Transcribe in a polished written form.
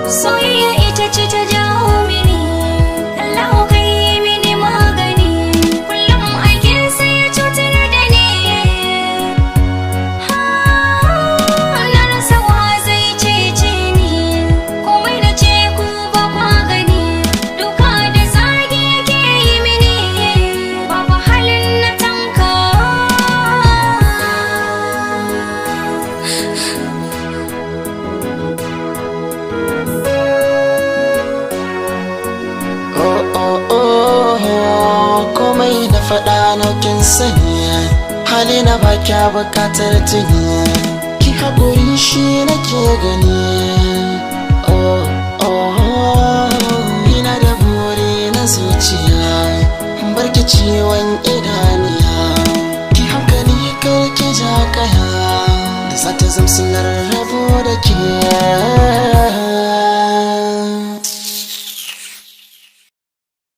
Soyayya ita ce ta jawo mini, Allah ka yi mini magani, kullum aikin sai ya cutar da ni. Na rasa wa zai cece ni, komai da ce ku ba kwa gani, duka da zagi yake yi mini, babu halin na tanka. Komai da faɗa na kin sani, hali na ba kya bukatar tuni, ki haƙuri shi nake gani. Ina da buri na zuciya, barki ciwon idaniya, ki hankali kar ki ja kaya, da za ta zamsilar rabo da ke.